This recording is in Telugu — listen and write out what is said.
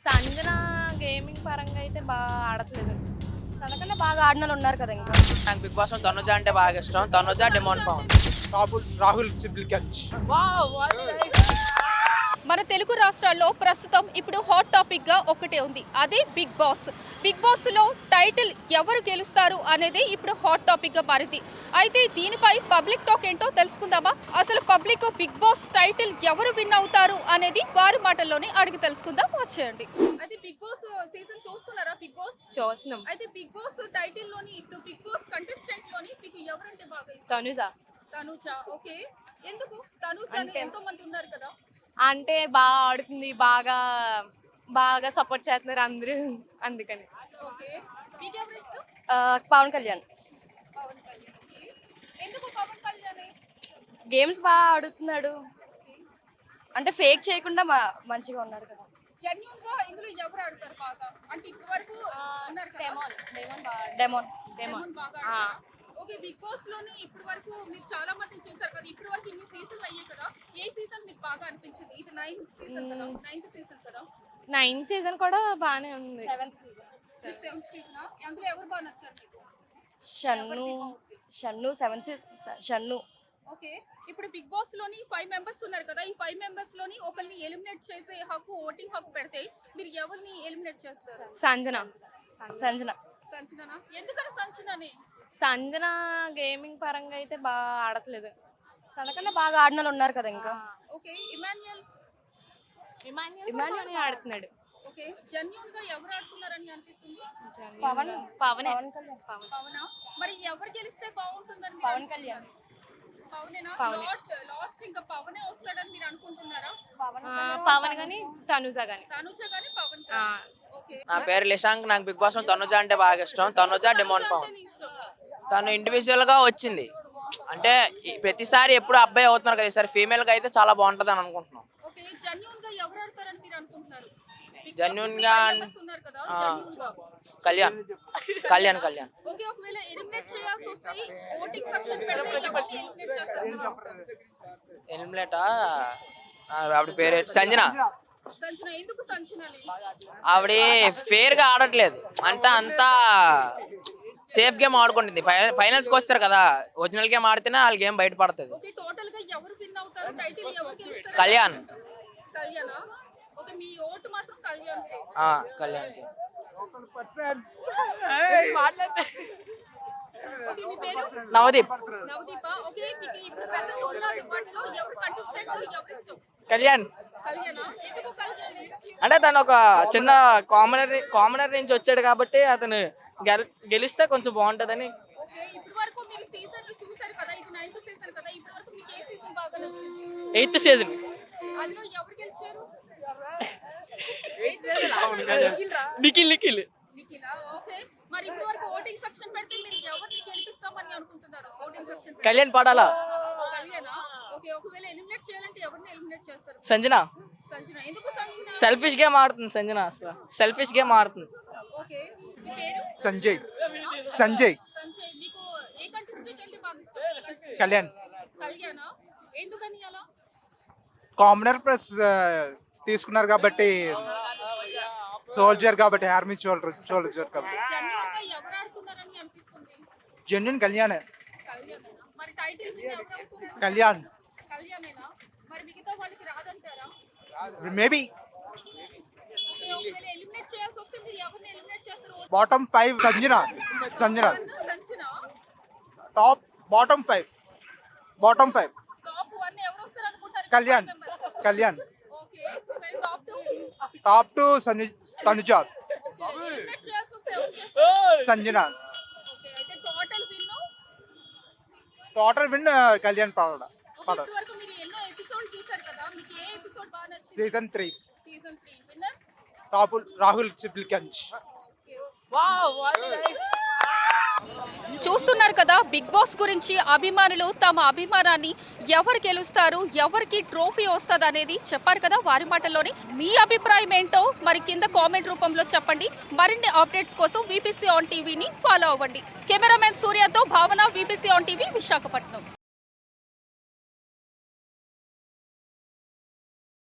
సంజన గేమింగ్ పరంగా అయితే బాగా ఆడట్లేదు. తనకన్నా బాగా ఆడినోళ్ళు ఉన్నారు కదా ఇంకా. నాకు బిగ్ బాస్ లో తనుజ అంటే బాగా ఇష్టం. తనుజ డిమోన్ పవన్. రాహుల్ సిబ్లిగంజ్. మన తెలుగు రాష్ట్రాల్లో ప్రస్తుతం ఇప్పుడు హాట్ టాపిక్ గా ఒకటే ఉంది, అదే బిగ్ బాస్. బిగ్ బాస్ లో టైటిల్ ఎవరు గెలుస్తారు అనేది ఇప్పుడు హాట్ టాపిక్ గా మారింది. అయితే దీనిపై పబ్లిక్ టాక్ ఏంటో తెలుసుకుందామా? అసలు పబ్లిక్ బిగ్ బాస్ టైటిల్ ఎవరు విన్ అవుతారు అనేది వారి మాటల్లోనే అడిగి తెలుసుకుందాం. వచ్చేయండి. అయితే బిగ్ బాస్ సీజన్ చూస్తున్నారా? బిగ్ బాస్ చూస్తున్నాం. అయితే బిగ్ బాస్ టైటిల్ లోని ఇప్పుడు బిగ్ బాస్ కంటెస్టెంట్ లోని మీకు ఎవరంటే బాగా ఇష్టం? తనుజ తనుజ. ఓకే, ఎందుకు తనుజ అని అంటే- ఎంతో మంది ఉన్నారు కదా. అంటే బాగా ఆడుతుంది, బాగా బాగా సపోర్ట్ చేస్తున్నారు అందరూ, అందుకని. ఓకే, మీకెవరు ఇష్టం? పవన్ కళ్యాణ్. పవన్ కళ్యాణ్. ఓకే, ఎందుకు పవన్ కళ్యాణ్? గేమ్స్ బాగా ఆడుతున్నాడు, అంటే ఫేక్ చేయకుండా మంచిగా ఉన్నాడు కదా. జెన్యూన్ గా ఇందులో ఎవరు ఆడతారు బాగా? అంటే ఇప్పటి వరకు ఉన్నారు కదా. డెమోన్. డెమోన్ బాగా ఆడతారా? ఓకే, బిగ్ బాస్ లోని ఇప్పటి వరకు మీరు చాలా మందిని చూసారు కదా. ఇప్పటి వరకు ఇన్ని సీజన్లు అయ్యాయి కదా, ఏ సీజన్ మీకు బాగా అనిపించింది? ఇది 9th సీజన్ కదా, 9th సీజన్ కదా. 9th సీజన్ కూడా బాగానే ఉంది. 7th season. అందులో ఎవరు బాగా నచ్చారు మీకు? షన్ను 7th షన్ను. ఓకే, ఇప్పుడు బిగ్ బాస్ లోని 5 మెంబర్స్ ఉన్నారు కదా. ఈ 5 మెంబర్స్ లోని ఒకరిని ఎలిమినేట్ చేసే హక్కు, ఓటింగ్ హక్కు పెడితే మీరు ఎవరిని ఎలిమినేట్ చేస్తారు? సంజన. సంజన. సంచలన. ఎందుకని సంచలనని? సంజన గేమింగ్ పరంగా అయితే బాగా ఆడట్లేదు. తనకన్నా బాగా ఆడినోళ్ళు ఉన్నారు కదా ఇంకా. ఓకే, ఇమాన్యుయల్. ఇమాన్యుయల్ ఆడుతున్నాడు. ఓకే, జెన్యూన్ గా ఎవరు ఆడుతున్నారని అనిపిస్తుంది? పవన్. పవనే. పవన్ కళ్యాణ్. పవనా? మరి ఎవరు గెలిస్తే బాగుంటుందని మీరు పవన్ కళ్యాణ్. అనుకుంటున్నారు? పవనేనా? పవనే. లాస్ట్ ఇంకా పవనే వస్తాడని మీరు అనుకుంటున్నారా? పవన్ గాని తనుజ గాని. తనుజ గాని పవన్ ఆ. ఓకే, నా పేరు లిషాంక్. నాకు బిగ్ బాస్ లో తనుజ అంటే బాగా ఇష్టం. తనుజ డిమోన్ పవన్. అంటే నీ ఇష్టం. తను ఇండివిజువల్ గా వచ్చింది. అంటే ప్రతిసారి ఎప్పుడు అబ్బాయి అవుతున్నారు కదా, ఈసారి ఫీమేల్ గా అయితే చాలా బాగుంటది అని అనుకుంటున్నాం. ఓకే, జెన్యూన్ గా ఎవరు ఆడతారని మీరు అనుకుంటున్నారు? Genuine గా ఉన్నారు కదా, ఆ. genuine గా. కళ్యాణ్. కళ్యాణ్. ఓకే, ఒకవేళ ఎలిమినేట్ చేయాల్సి వస్తే ఓటింగ్ సెక్షన్ పెడితే ఎవరిని ఎలిమినేట్ చేస్తారు? ఎలిమినేటా ఆవిడ పేరు సంజన. సంచలన. ఎందుకు సంచలనాలి? ఆవిడ ఫేర్ గా ఆడట్లేదు, అంటే అంతా సేఫ్ గేమ్ ఆడుకుంటుంది. ఫైనల్స్ కి వస్తారు కదా, ఒరిజినల్ గేమ్ ఆడితేనే వాళ్ళ గేమ్ బయటపడుతుంది. ఓకే, టోటల్ గా ఎవరు విన్ అవుతారు? టైటిల్ ఎవరు గెలుస్తారు? కళ్యాణ్. కళ్యాణ్. ఓకే, మీ ఓటు మాత్రం కళ్యాణ్ కే. కళ్యాణ్కి. ఓకే, మీ పేరు? నవదీప్. నవదీప. ఓకే, మీకు ఇప్పుడు ప్రెజెంట్ ఉన్న వాటిలో ఎవరు కంటెస్టెంట్, ఎవరు ఇష్టం? కళ్యాణ్ కళ్యాణ్. ఎందుకు కళ్యాణ్? అంటే తను ఒక చిన్న కామనర్ నుంచి వచ్చాడు కాబట్టి అతను గెలిస్తే కొంచెం బాగుంటదని. ఓకే, ఇప్పటి వరకు మీరు సీజన్లు చూసారు కదా, ఇది 9th సీజన్ కదా. ఇప్పటి వరకు మీకు ఏ సీజన్ బాగా నచ్చింది? 8th season. అందులో ఎవరు గెలిచారు? నిఖిల్. నిఖిలా. ఓకే, మరి ఇప్పటి వరకు ఓటింగ్ సెక్షన్ పెడితే మీరు ఎవరిని గెలిపిస్తామని అనుకుంటున్నారు? ఓటింగ్ సెక్షన్ కళ్యాణ్ పాడాలా. కళ్యాణ్. ఓకే, ఒకవేళ ఎలిమినేట్ చేయాలంటే ఎవరిని ఎలిమినేట్ చేస్తారు? సంజన. సంజన. ఎందుకు సంజన? సెల్ఫిష్ గేమ్ ఆడుతుంది సంజన, అసలు సెల్ఫిష్ గేమ్ ఆడుతుంది. ఓకే, మీ పేరు? సంజయ్. సంజయ్. మీకు ఏ కంటెస్టెంట్ అంటే బాగా ఇష్టం? కళ్యాణ్. కళ్యాణ్. ఎందుకని అలా? కామనర్ ప్లస్ తీసుకున్నారు కాబట్టి, సోల్జర్ కాబట్టి, ఆర్మీ సోల్జర్ కాబట్టి జెన్యూన్ గా ఎవరు ఆడుతున్నారని అనిపిస్తుంది? జెన్యున్ కళ్యాణ్. కళ్యాణ్. మరి టైటిల్ విన్ ఎవరు అవుతున్నారు? కళ్యాణ్. కళ్యాణేనా? మరి మిగతా వాళ్ళకి రాదంటారా? మేబీ. ఓకే, ఒకవేళ ఎలిమినేట్ చేయాల్సి వస్తే మీరు ఎవరిని ఎలిమినేట్ చేస్తారు? Bottom 5 Sanjana. Sanjana. Bottom 5 top 1 ఎవరు వస్తారు అనుకుంటారు? కళ్యాణ్. కళ్యాణ్. ఓకే, మరి టాప్ 2 తనుజ. ఓకే, ఎలిమినేట్ చేయాల్సి వస్తే ఎవరు చేస్తారు? సంజన. ఓకే, అయితే టోటల్ విన్ కళ్యాణ్ పాడ. ఇప్పటి వరకు మీరు ఎన్నో ఎపిసోడ్ చూసారు కదా, మీకు ఏ ఎపిసోడ్ బాగా నచ్చింది? Season 3 season 3 winner Rahul Sipligunj. చూస్తున్నారు కదా, బిగ్ బాస్ గురించి అభిమానులు తమ అభిమానాన్ని ఎవరు గెలుస్తారు, ఎవరికి ట్రోఫీ వస్తుంది అనేది చెప్పారు కదా వారి మాటల్లోనే. మీ అభిప్రాయం ఏంటో మరి కింద కామెంట్ రూపంలో చెప్పండి. మరిన్ని అప్డేట్స్ కోసం వీపీసీ ఆన్ టీవీని ఫాలో అవ్వండి. కెమెరామెన్ సూర్యతో భావన, వీపీసీ ఆన్ టీవీ, విశాఖపట్నం.